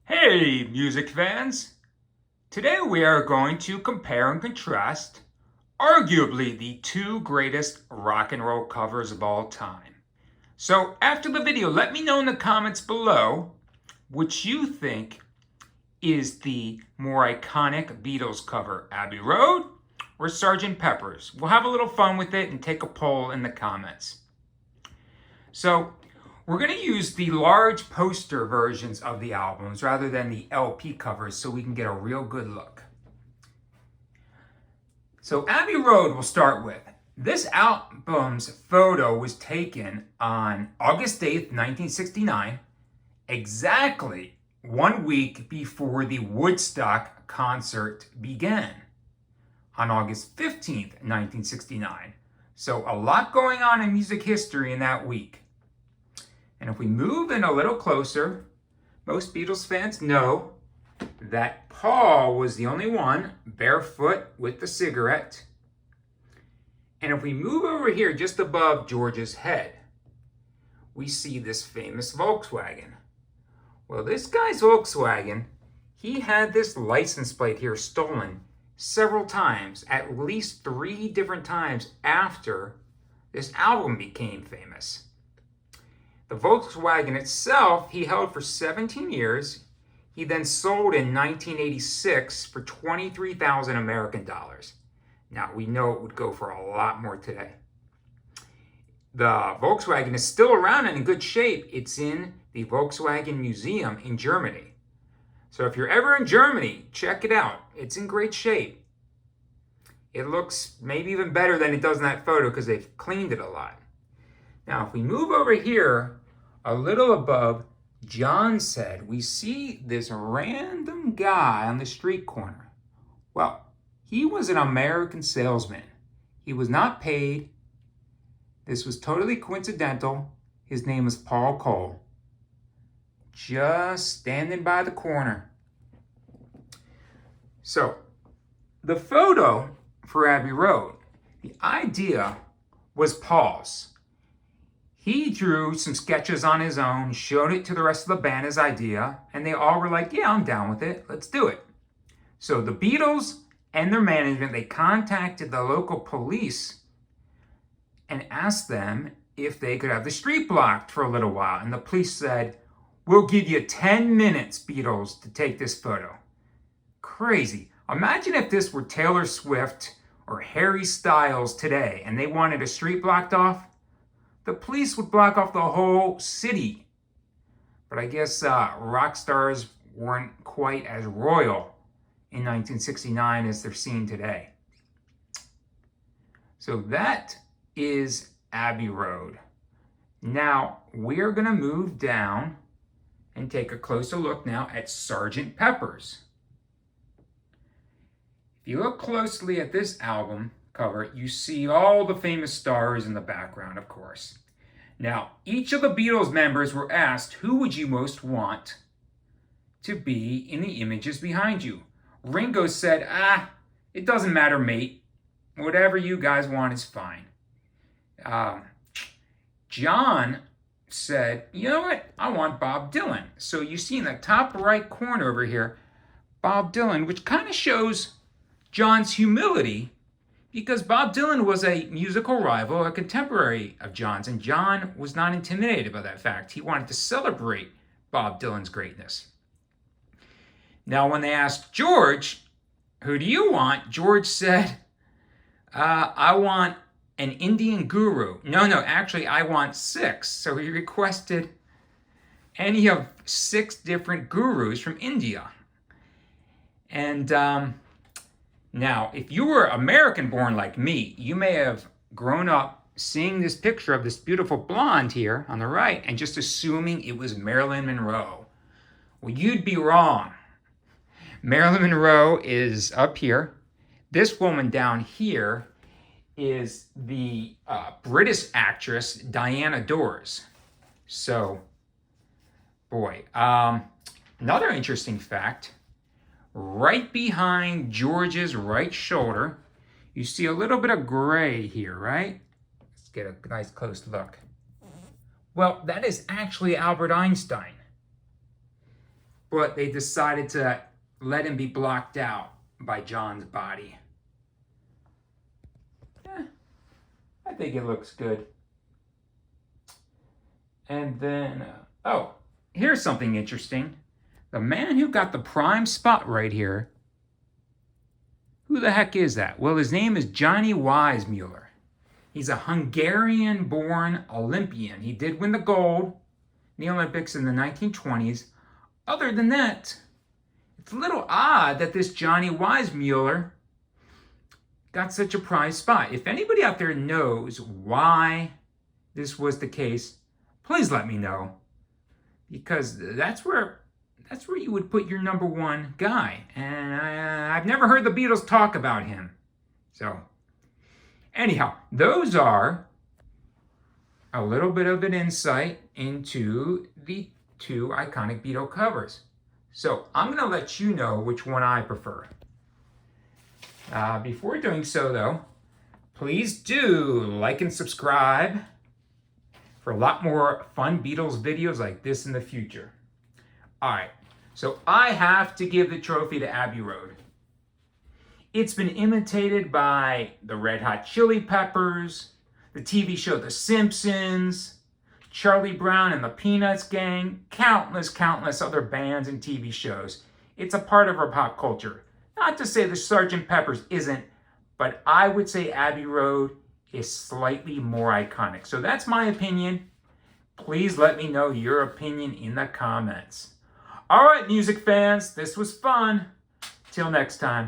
Hey, music fans! Today we are going to compare and contrast arguably the two greatest rock and roll covers of all time. So after the video, let me know in the comments below which you think is the more iconic Beatles cover, Abbey Road or Sgt Peppers. We'll have a little fun with it and take a poll in the comments. So we're going to use the large poster versions of the albums rather than the LP covers so we can get a real good look. So Abbey Road we'll start with. This album's photo was taken on August 8th, 1969, exactly 1 week before the Woodstock concert began on August 15th, 1969. So a lot going on in music history in that week. And if we move in a little closer, most Beatles fans know that Paul was the only one barefoot with the cigarette. And if we move over here just above George's head, we see this famous Volkswagen. Well, this guy's Volkswagen, he had this license plate here stolen several times, at least 3 different times after this album became famous. The Volkswagen itself, he held for 17 years. He then sold in 1986 for 23,000 American dollars. Now, we know it would go for a lot more today. The Volkswagen is still around and in good shape. It's in the Volkswagen Museum in Germany. So if you're ever in Germany, check it out. It's in great shape. It looks maybe even better than it does in that photo because they've cleaned it a lot. Now, if we move over here a little above John's head, we see this random guy on the street corner. Well, he was an American salesman. He was not paid. This was totally coincidental. His name was Paul Cole. Just standing by the corner. So, the photo for Abbey Road, the idea was Paul's. He drew some sketches on his own, showed it to the rest of the band as idea, and they all were like, yeah, I'm down with it. Let's do it. So the Beatles and their management, they contacted the local police and asked them if they could have the street blocked for a little while. And the police said, we'll give you 10 minutes, Beatles, to take this photo. Crazy. Imagine if this were Taylor Swift or Harry Styles today and they wanted a street blocked off. The police would block off the whole city. But I guess rock stars weren't quite as royal in 1969 as they're seen today. So that is Abbey Road. Now we're going to move down and take a closer look now at Sgt Peppers. If you look closely at this album cover, you see all the famous stars in the background, of course. Now, each of the Beatles members were asked, who would you most want to be in the images behind you? Ringo said, it doesn't matter, mate. Whatever you guys want is fine. John said, you know what? I want Bob Dylan. So you see in the top right corner over here, Bob Dylan, which kind of shows John's humility, because Bob Dylan was a musical rival, a contemporary of John's, and John was not intimidated by that fact. He wanted to celebrate Bob Dylan's greatness. Now, when they asked George, who do you want? George said, I want an Indian guru. No, actually, I want 6. So he requested any of 6 different gurus from India. And now, if you were American-born like me, you may have grown up seeing this picture of this beautiful blonde here on the right and just assuming it was Marilyn Monroe. Well, you'd be wrong. Marilyn Monroe is up here. This woman down here is the British actress Diana Dors. So, boy, another interesting fact. Right behind George's right shoulder, you see a little bit of gray here, right? Let's get a nice close look. Well, that is actually Albert Einstein. but they decided to let him be blocked out by John's body. I think it looks good. And then, oh, here's something interesting. The man who got the prime spot right here, who the heck is that? Well, his name is Johnny Weissmuller. He's a Hungarian-born Olympian. He did win the gold in the Olympics in the 1920s. Other than that, it's a little odd that this Johnny Weissmuller got such a prize spot. If anybody out there knows why this was the case, please let me know, because that's where you would put your number one guy. And I've never heard the Beatles talk about him. So anyhow, those are a little bit of an insight into the two iconic Beatle covers. So I'm going to let you know which one I prefer. Before doing so, though, please do like and subscribe for a lot more fun Beatles videos like this in the future. All right, so I have to give the trophy to Abbey Road. It's been imitated by the Red Hot Chili Peppers, the TV show The Simpsons, Charlie Brown and the Peanuts Gang, countless other bands and TV shows. It's a part of our pop culture. Not to say the Sgt Peppers isn't, but I would say Abbey Road is slightly more iconic. So that's my opinion. Please let me know your opinion in the comments. All right, music fans, this was fun. Till next time.